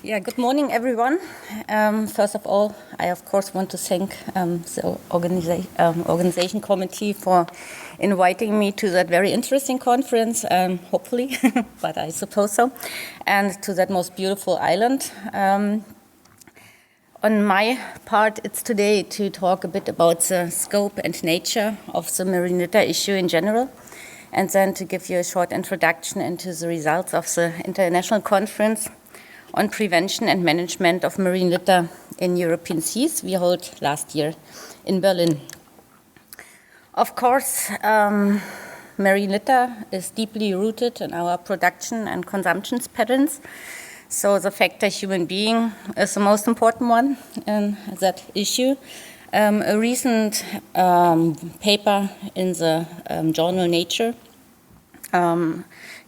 Good morning, everyone. First of all, I, of course, want to thank the organization committee for inviting me to that very interesting conference, hopefully, but I suppose so, and to that most beautiful island. On my part, it's today to talk a bit about the scope and nature of the marine litter issue in general, and then to give you a short introduction into the results of the international conference on prevention and management of marine litter in European seas we held last year in Berlin. Of course, marine litter is deeply rooted in our production and consumption patterns. So the factor human being is the most important one in that issue. A recent paper in the journal Nature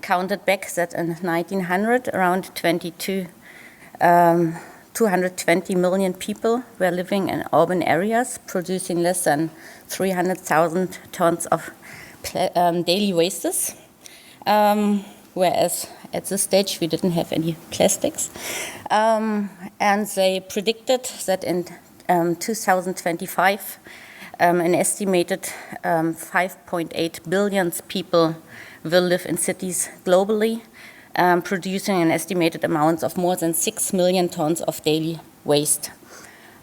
counted back that in 1900, around 220 million people were living in urban areas, producing less than 300,000 tons of daily wastes, whereas at this stage we didn't have any plastics. And they predicted that in 2025, an estimated 5.8 billion people will live in cities globally, producing an estimated amount of more than 6 million tons of daily waste.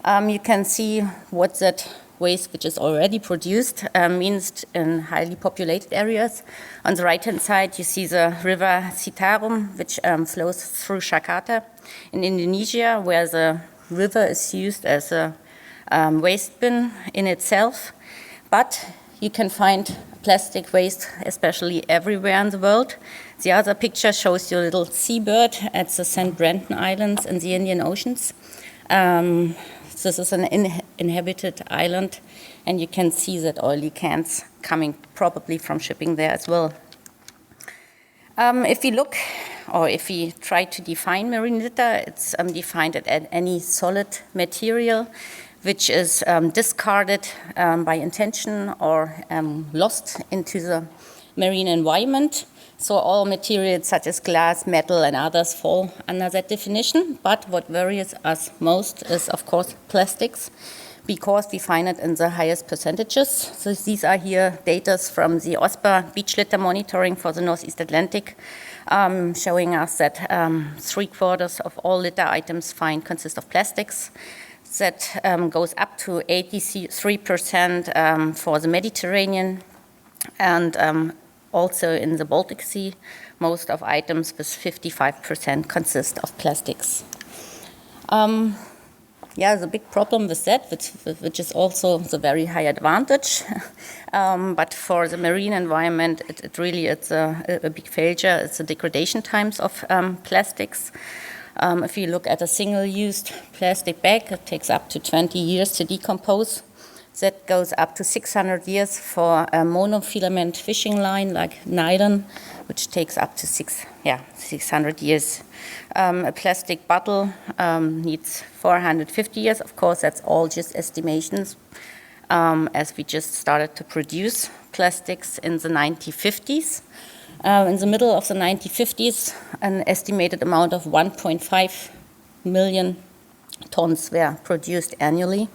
You can see what that waste, which is already produced, means in highly populated areas. On the right-hand side, you see the river Citarum, which flows through Jakarta in Indonesia, where the river is used as a waste bin in itself. But you can find plastic waste, especially everywhere in the world. The other picture shows you a little seabird at the St. Brendan Islands in the Indian Oceans. This is an inhabited island, and you can see that oily cans coming probably from shipping there as well. If we try to define marine litter, it's defined as any solid material which is discarded by intention or lost into the marine environment. So all materials such as glass, metal, and others fall under that definition. But what worries us most is, of course, plastics, because we find it in the highest percentages. So these are here data from the OSPA beach litter monitoring for the Northeast Atlantic, showing us that 3/4 of all litter items found consist of plastics. That goes up to 83% for the Mediterranean, and also in the Baltic Sea, most of items with 55% consist of plastics. The big problem with that, which is also the very high advantage, but for the marine environment, it's a big failure. It's the degradation times of plastics. If you look at a single-used plastic bag, it takes up to 20 years to decompose. That goes up to 600 years for a monofilament fishing line like nylon, which takes up to 600 years. A plastic bottle needs 450 years. Of course, that's all just estimations, as we just started to produce plastics in the 1950s. In the middle of the 1950s, an estimated amount of 1.5 million tons were produced annually.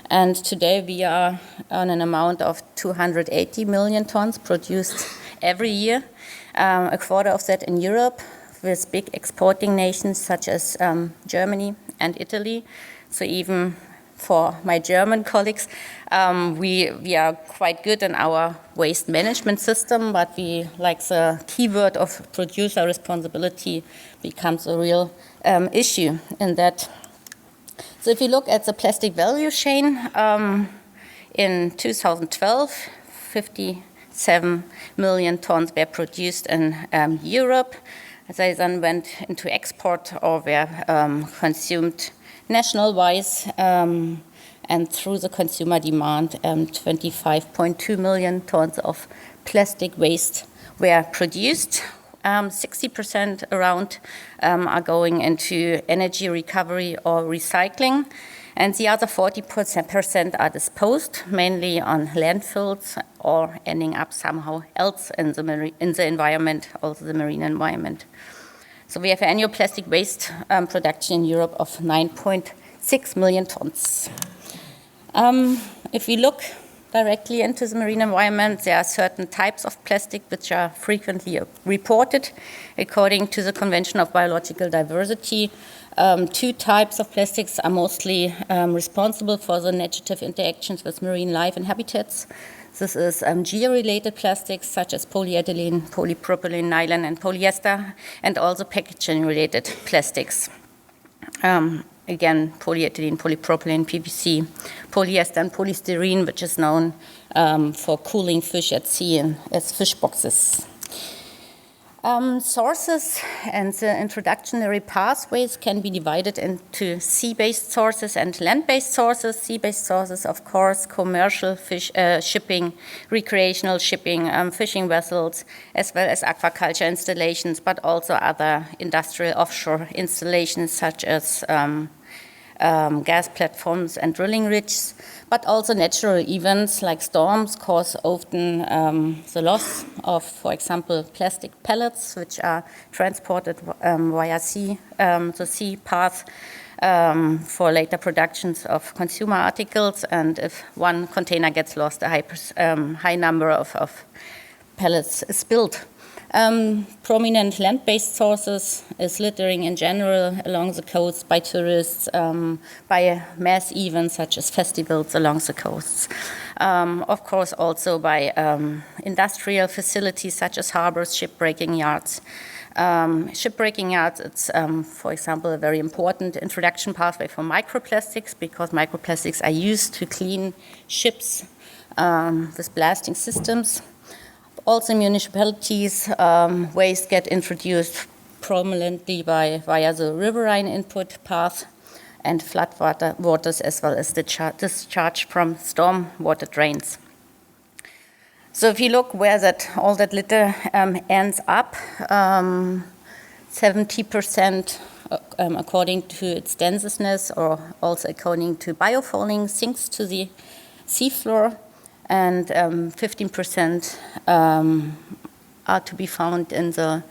And today we are on an amount of 280 million tons produced every year, a quarter of that in Europe, with big exporting nations such as Germany and Italy. So even for my German colleagues, we are quite good in our waste management system, but the keyword of producer responsibility becomes a real issue in that. So if you look at the plastic value chain, in 2012, 57 million tons were produced in Europe. They then went into export or were consumed national-wise, and through the consumer demand, 25.2 million tons of plastic waste were produced. 60% around are going into energy recovery or recycling, and the other 40% are disposed, mainly on landfills or ending up somehow else in the environment, also the marine environment. So we have annual plastic waste production in Europe of 9.6 million tons. If we look directly into the marine environment, there are certain types of plastic which are frequently reported according to the Convention of Biological Diversity. Two types of plastics are mostly responsible for the negative interactions with marine life and habitats. This is gear-related plastics such as polyethylene, polypropylene, nylon, and polyester, and also packaging-related plastics. Again, polyethylene, polypropylene, PVC, polyester, and polystyrene, which is known for cooling fish at sea and as fish boxes. Sources and the introductory pathways can be divided into sea-based sources and land-based sources. Sea-based sources, of course, commercial fish shipping, recreational shipping, fishing vessels, as well as aquaculture installations, but also other industrial offshore installations such as gas platforms and drilling rigs, but also natural events like storms cause often the loss of, for example, plastic pellets, which are transported via the sea path for later productions of consumer articles. And if one container gets lost, a high number of pellets is spilled. Prominent land-based sources is littering in general along the coast by tourists, by mass events such as festivals along the coasts. Of course, also by industrial facilities such as harbors, shipbreaking yards. Shipbreaking yards, it's, for example, a very important introduction pathway for microplastics because microplastics are used to clean ships with blasting systems. Also, municipalities, waste get introduced prominently via the riverine input path and flood waters, as well as the discharge from storm water drains. So if you look where all that litter ends up, 70% according to its denseness or also according to biofouling sinks to the seafloor. And 15% are to be found in the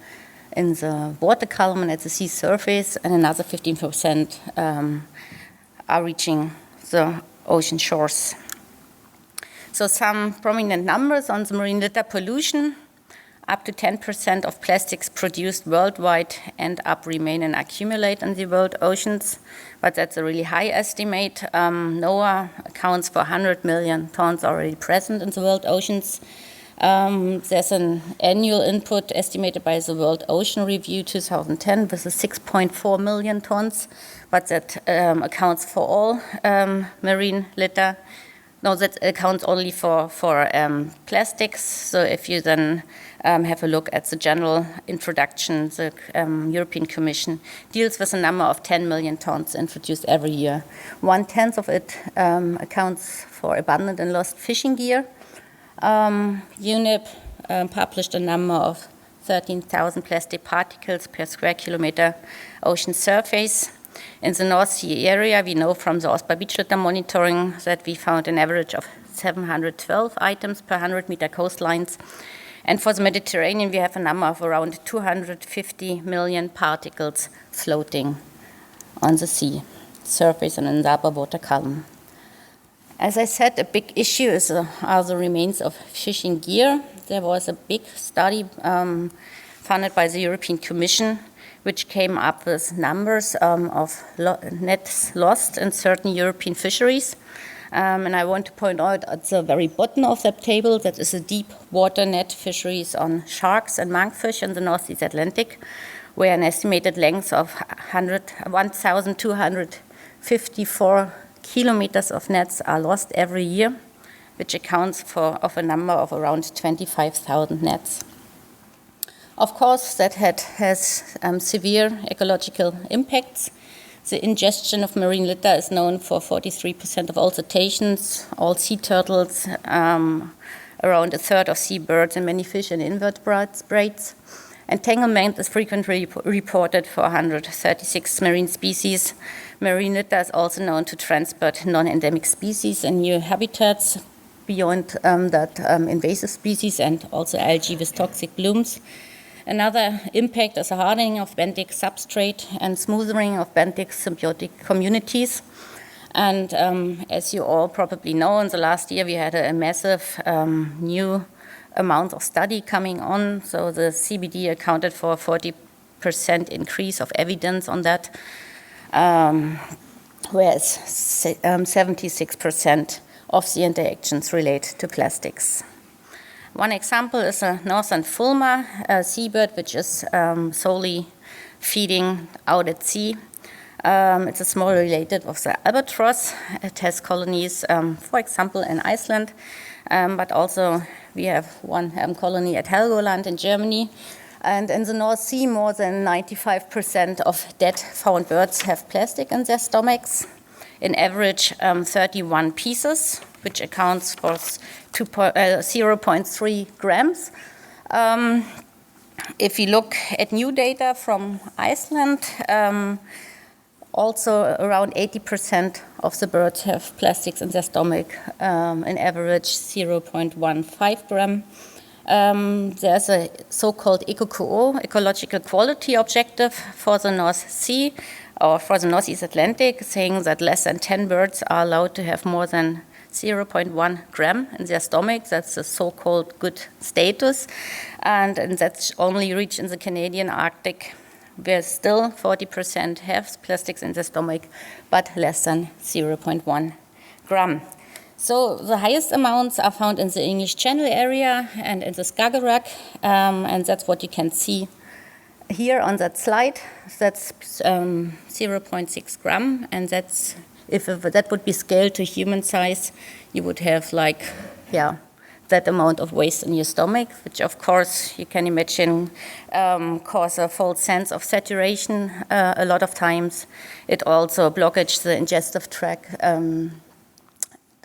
water column and at the sea surface, and another 15% are reaching the ocean shores. So some prominent numbers on the marine litter pollution. Up to 10% of plastics produced worldwide end up, remain, and accumulate in the world oceans, but that's a really high estimate. NOAA accounts for 100 million tons already present in the world oceans. There's an annual input estimated by the World Ocean Review 2010 with 6.4 million tons, but that accounts for all marine litter. No, that accounts only for plastics. So if you then have a look at the general introduction, the European Commission deals with a number of 10 million tons introduced every year. 1/10 of it accounts for abandoned and lost fishing gear. UNEP published a number of 13,000 plastic particles per square kilometer ocean surface. In the North Sea area, we know from the OSPA beach litter monitoring that we found an average of 712 items per 100-meter coastlines. And for the Mediterranean, we have a number of around 250 million particles floating on the sea surface and in the upper water column. As I said, a big issue are the remains of fishing gear. There was a big study funded by the European Commission which came up with numbers of nets lost in certain European fisheries. And I want to point out at the very bottom of that table that is a deep water net fisheries on sharks and monkfish in the Northeast Atlantic, where an estimated length of 1,254 kilometers of nets are lost every year, which accounts for a number of around 25,000 nets. Of course, that has severe ecological impacts. The ingestion of marine litter is known for 43% of all cetaceans, all sea turtles, around a third of seabirds, and many fish and invertebrates. Entanglement is frequently reported for 136 marine species. Marine litter is also known to transport non-endemic species and new habitats beyond invasive species and also algae with toxic blooms. Another impact is a hardening of benthic substrate and smoothing of benthic symbiotic communities. And as you all probably know, in the last year we had a massive new amount of study coming on. So the CBD accounted for a 40% increase of evidence on that, whereas 76% of the interactions relate to plastics. One example is a northern fulmar, a seabird which is solely feeding out at sea. It's a small relative of the albatross. It has colonies, for example, in Iceland, but also we have one colony at Helgoland in Germany. And in the North Sea, more than 95% of dead found birds have plastic in their stomachs. In average, 31 pieces, which accounts for 0.3 grams. If you look at new data from Iceland, also around 80% of the birds have plastics in their stomach, an average 0.15 gram. There's a so-called ECOQO, ecological quality objective for the North Sea, or for the Northeast Atlantic, saying that less than 10 birds are allowed to have more than 0.1 gram in their stomach. That's the so-called good status. And that's only reached in the Canadian Arctic, where still 40% have plastics in their stomach, but less than 0.1 gram. So the highest amounts are found in the English Channel area and in the Skagerrak, and that's what you can see here on that slide. That's 0.6 gram, and that's, if that would be scaled to human size, you would have like, that amount of waste in your stomach, which of course you can imagine cause a false sense of saturation a lot of times. It also blockages the digestive tract.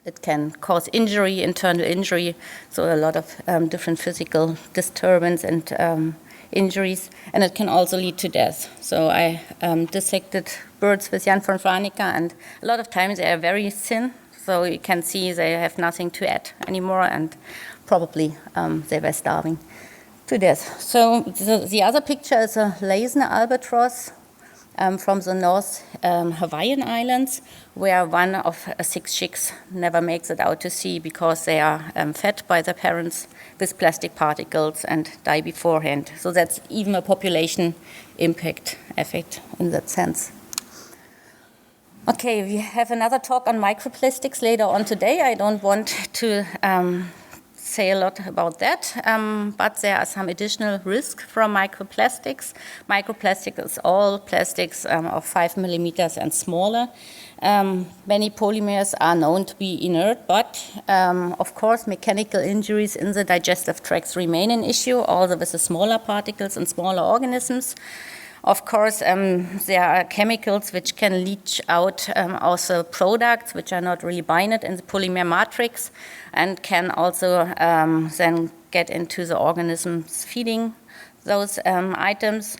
It can cause injury, internal injury, so a lot of different physical disturbance and injuries, and it can also lead to death. So I dissected birds with Jan von Franeker, and a lot of times they are very thin, so you can see they have nothing to add anymore, and probably they were starving to death. So the other picture is a Leisner albatross from the North Hawaiian Islands, where one of 6 chicks never makes it out to sea because they are fed by their parents with plastic particles and die beforehand. So that's even a population impact effect in that sense. Okay, we have another talk on microplastics later on today. I don't want to say a lot about that, but there are some additional risks from microplastics. Microplastic is all plastics of 5 millimeters and smaller. Many polymers are known to be inert, but of course mechanical injuries in the digestive tracts remain an issue, although with the smaller particles and smaller organisms. Of course, there are chemicals which can leach out also products which are not really binded in the polymer matrix and can also then get into the organisms feeding those items.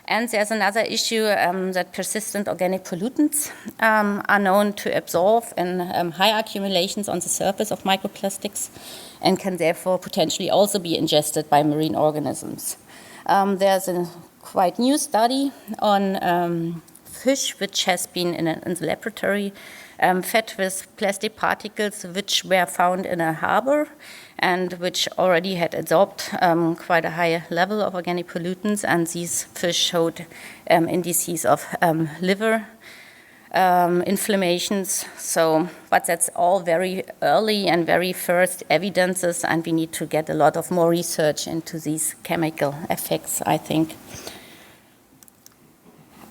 And there's another issue that persistent organic pollutants are known to absorb in high accumulations on the surface of microplastics and can therefore potentially also be ingested by marine organisms. There's a quite new study on fish which has been in the laboratory fed with plastic particles which were found in a harbor and which already had absorbed quite a high level of organic pollutants, and these fish showed indices of liver inflammations. So, but that's all very early and very first evidences, and we need to get a lot of more research into these chemical effects, I think.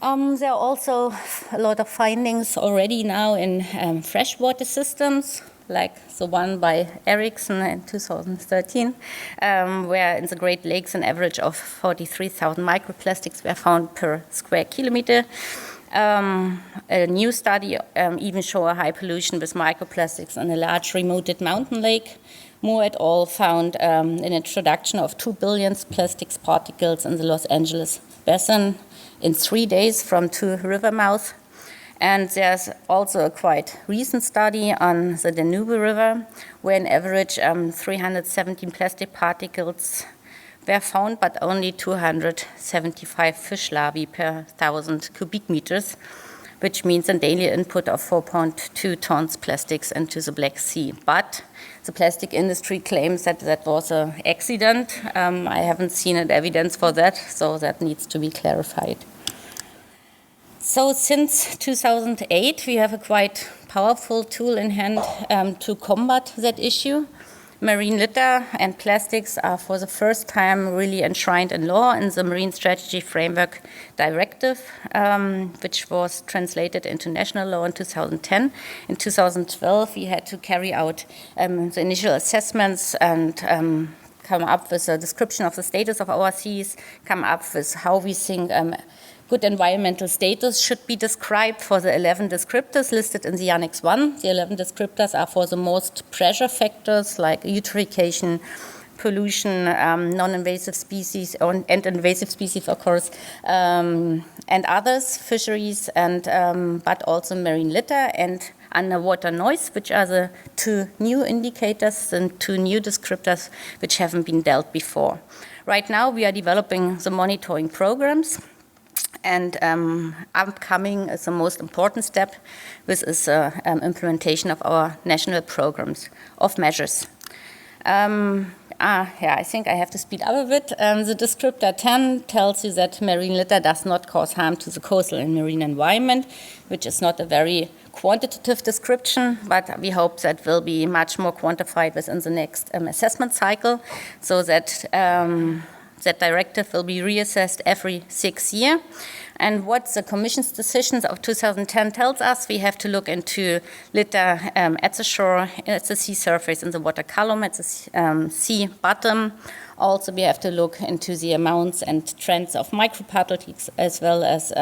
There are also a lot of findings already now in freshwater systems, like the one by Ericsson in 2013, where in the Great Lakes an average of 43,000 microplastics were found per square kilometer. A new study even show a high pollution with microplastics in a large remote mountain lake. Moore et al. Found an introduction of 2 billion plastics particles in the Los Angeles basin in 3 days from 2 river mouths. And there's also a quite recent study on the Danube River, where an average 317 plastic particles were found, but only 275 fish larvae per 1,000 cubic meters, which means a daily input of 4.2 tons plastics into the Black Sea. But the plastic industry claims that that was an accident. I haven't seen any evidence for that, so that needs to be clarified. So since 2008, we have a quite powerful tool in hand to combat that issue. Marine litter and plastics are for the first time really enshrined in law in the Marine Strategy Framework Directive, which was translated into national law in 2010. In 2012, we had to carry out the initial assessments and come up with a description of the status of our seas, come up with how we think good environmental status should be described for the 11 descriptors listed in the Annex 1. The 11 descriptors are for the most pressure factors like eutrophication, pollution, non-invasive species, and invasive species, of course, and others, fisheries, and but also marine litter and underwater noise, which are the two new indicators and two new descriptors which haven't been dealt before. Right now, we are developing the monitoring programs. And upcoming is the most important step, which is implementation of our national programs of measures. I think I have to speed up a bit. The descriptor 10 tells you that marine litter does not cause harm to the coastal and marine environment, which is not a very quantitative description, but we hope that will be much more quantified within the next assessment cycle, so that that directive will be reassessed every 6 years. And what the Commission's decisions of 2010 tells us, we have to look into litter at the shore, at the sea surface, in the water column, at the sea bottom. Also, we have to look into the amounts and trends of microparticles, as well as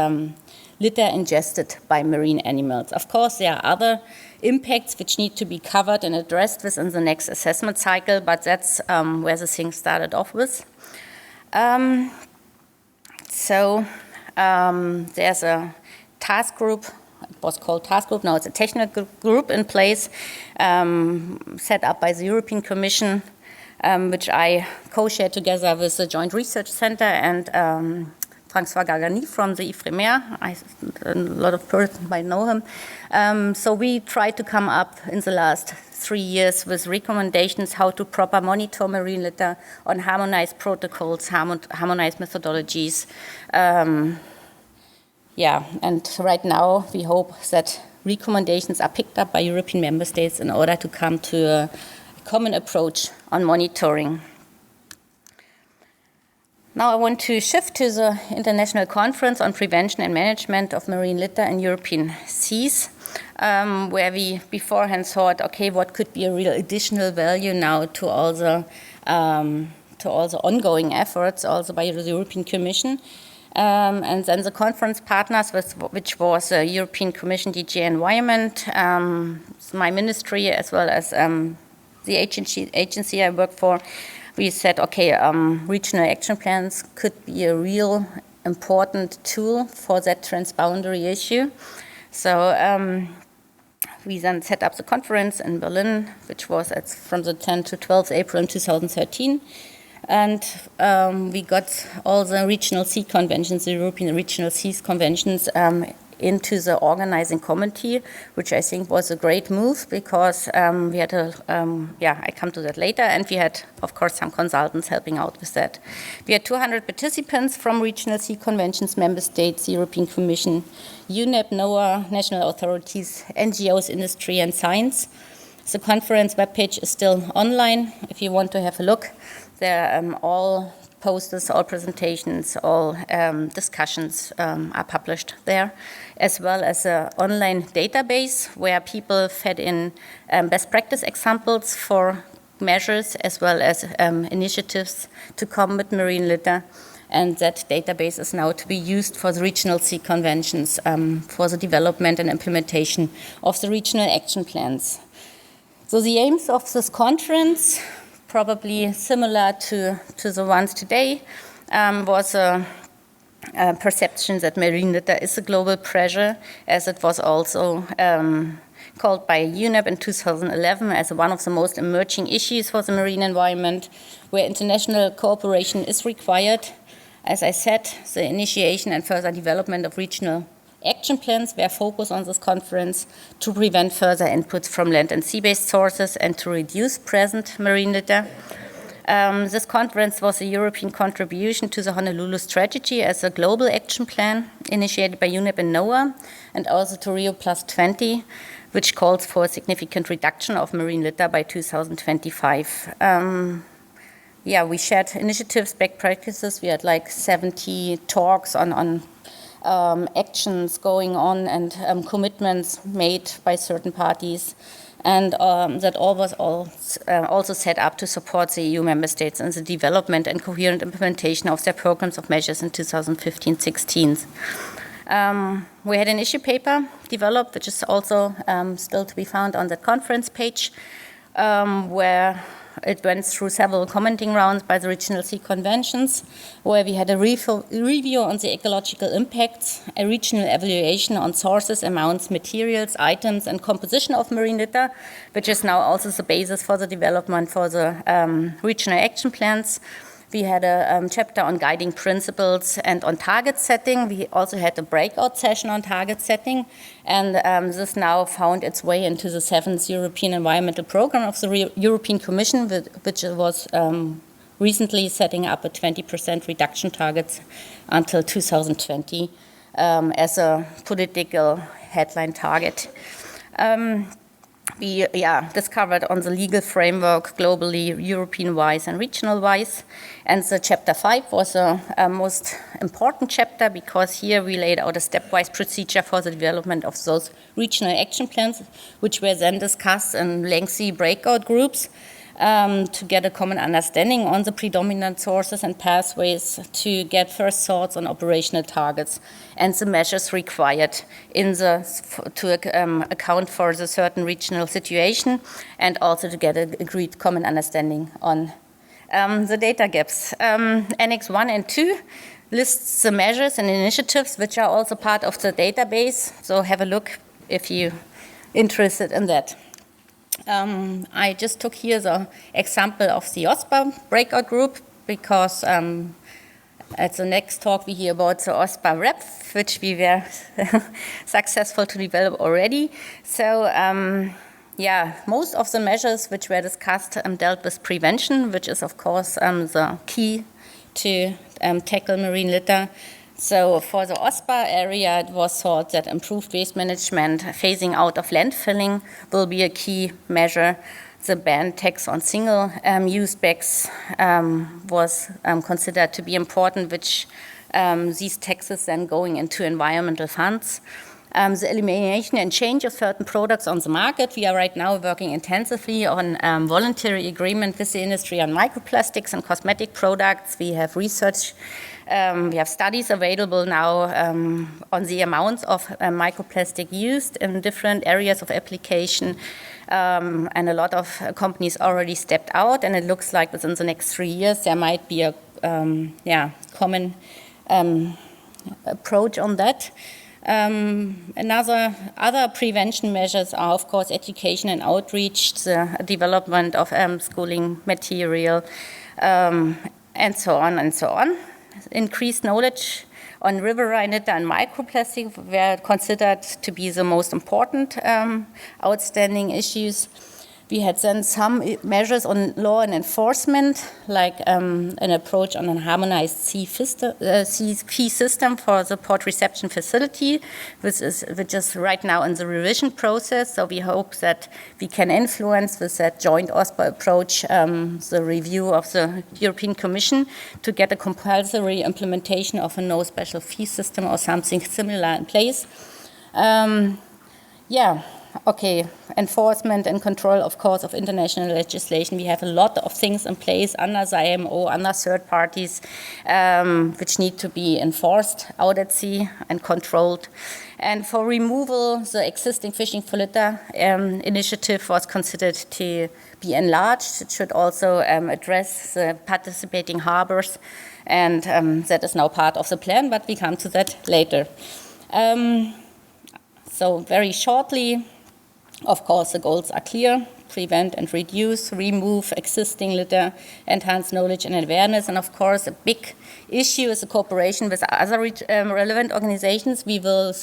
litter ingested by marine animals. Of course, there are other impacts which need to be covered and addressed within the next assessment cycle, but that's where the thing started off with. There's a task group, it was called task group, now it's a technical group in place, set up by the European Commission, which I co-chair together with the Joint Research Center and François Gargani from the IFREMER. A lot of persons might know him. So we tried to come up in the last 3 years with recommendations how to proper monitor marine litter on harmonized protocols, harmonized methodologies. And right now we hope that recommendations are picked up by European member states in order to come to a common approach on monitoring. Now I want to shift to the International Conference on Prevention and Management of Marine Litter in European Seas, where we beforehand thought, okay, what could be a real additional value now to all the ongoing efforts, also by the European Commission. And then the conference partners, which was the European Commission DG Environment, my ministry, as well as the agency I work for, we said, okay, regional action plans could be a real important tool for that transboundary issue. So we then set up the conference in Berlin, which was from the 10th to 12th April in 2013. And we got all the regional sea conventions, the European Regional Seas Conventions, into the organizing committee, which I think was a great move because we had I come to that later, and we had, of course, some consultants helping out with that. We had 200 participants from regional sea conventions, member states, the European Commission, UNEP, NOAA, national authorities, NGOs, industry, and science. The conference webpage is still online if you want to have a look. There are all posters, all presentations, all discussions are published there, as well as an online database where people fed in best practice examples for measures, as well as initiatives to combat marine litter. And that database is now to be used for the regional sea conventions for the development and implementation of the regional action plans. So the aims of this conference, probably similar to the ones today, was a perception that marine litter is a global pressure, as it was also called by UNEP in 2011 as one of the most emerging issues for the marine environment, where international cooperation is required. As I said, the initiation and further development of regional action plans were focused on this conference to prevent further inputs from land and sea-based sources and to reduce present marine litter. This conference was a European contribution to the Honolulu Strategy as a global action plan initiated by UNEP and NOAA, and also to Rio Plus 20, which calls for a significant reduction of marine litter by 2025. We shared initiatives, best practices. We had like 70 talks on actions going on and commitments made by certain parties. And that all was also set up to support the EU member states in the development and coherent implementation of their programs of measures in 2015-16. We had an issue paper developed, which is also still to be found on the conference page, where it went through several commenting rounds by the regional sea conventions, where we had a review on the ecological impacts, a regional evaluation on sources, amounts, materials, items, and composition of marine litter, which is now also the basis for the development for the regional action plans. We had a chapter on guiding principles and on target setting. We also had a breakout session on target setting, and this now found its way into the 7th European Environmental Programme of the European Commission, which was recently setting up a 20% reduction target until 2020 as a political headline target. We discovered on the legal framework globally, European-wise and regional-wise. And the chapter 5 was a most important chapter because here we laid out a stepwise procedure for the development of those regional action plans, which were then discussed in lengthy breakout groups to get a common understanding on the predominant sources and pathways, to get first thoughts on operational targets and the measures required to account for the certain regional situation, and also to get an agreed common understanding on the data gaps. Annex 1 and 2 lists the measures and initiatives which are also part of the database, so have a look if you're interested in that. I just took here the example of the OSPA breakout group because at the next talk we hear about the OSPA REP, which we were successful to develop already. So most of the measures which were discussed dealt with prevention, which is of course the key to tackle marine litter. So for the OSPA area, it was thought that improved waste management, phasing out of landfilling will be a key measure. The ban tax on single-use bags was considered to be important, which these taxes then going into environmental funds. The elimination and change of certain products on the market. We are right now working intensively on voluntary agreement with the industry on microplastics and cosmetic products. We have research. We have studies available now on the amounts of microplastic used in different areas of application, and a lot of companies already stepped out, and it looks like within the next 3 years there might be a common approach on that. Other prevention measures are, of course, education and outreach, the development of schooling material, and so on and so on. Increased knowledge on riverine litter and microplastic were considered to be the most important outstanding issues. We had then some measures on law and enforcement, like an approach on a harmonized fee system for the port reception facility, which is right now in the revision process. So we hope that we can influence with that joint OSPA approach the review of the European Commission to get a compulsory implementation of a no special fee system or something similar in place. Enforcement and control, of course, of international legislation. We have a lot of things in place under the IMO, under third parties, which need to be enforced out at sea and controlled. And for removal, the existing fishing for litter initiative was considered to be enlarged. It should also address the participating harbors, and that is now part of the plan, but we come to that later. So very shortly, Of course, the goals are clear: prevent and reduce, remove existing litter, enhance knowledge and awareness. And of course, a big issue is the cooperation with other relevant organizations. We will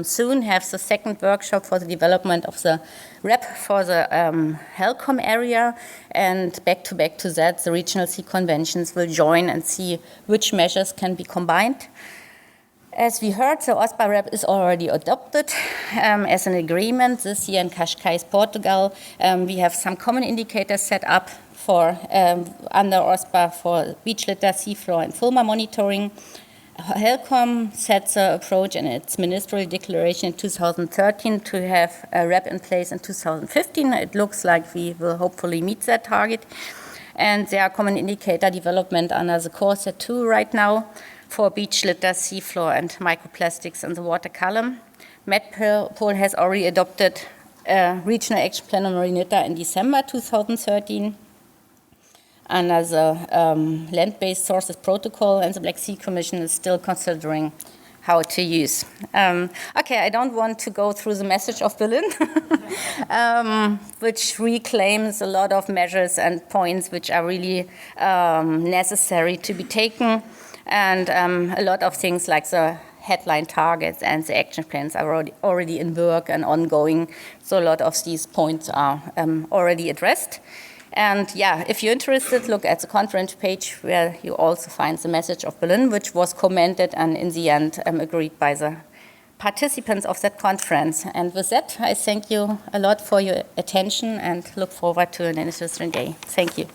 soon have the second workshop for the development of the REP for the HELCOM area. And back to that, the regional sea conventions will join and see which measures can be combined. As we heard, the OSPA REP is already adopted as an agreement this year in Cascais, Portugal. We have some common indicators set up for under OSPA for beach litter, seafloor, and fulma monitoring. HELCOM sets the approach in its ministerial declaration in 2013 to have a REP in place in 2015. It looks like we will hopefully meet that target. And there are common indicator development under the core set 2 right now for beach litter, seafloor, and microplastics in the water column. Medpol has already adopted a regional action plan on marine litter in December 2013 under the land-based sources protocol, and the Black Sea Commission is still considering how to use. Okay, I don't want to go through the message of Berlin, which reclaims a lot of measures and points which are really necessary to be taken. And a lot of things like the headline targets and the action plans are already in work and ongoing. So a lot of these points are already addressed. And yeah, if you're interested, look at the conference page where you also find the message of Berlin, which was commented and in the end agreed by the participants of that conference. And with that, I thank you a lot for your attention and look forward to an interesting day. Thank you.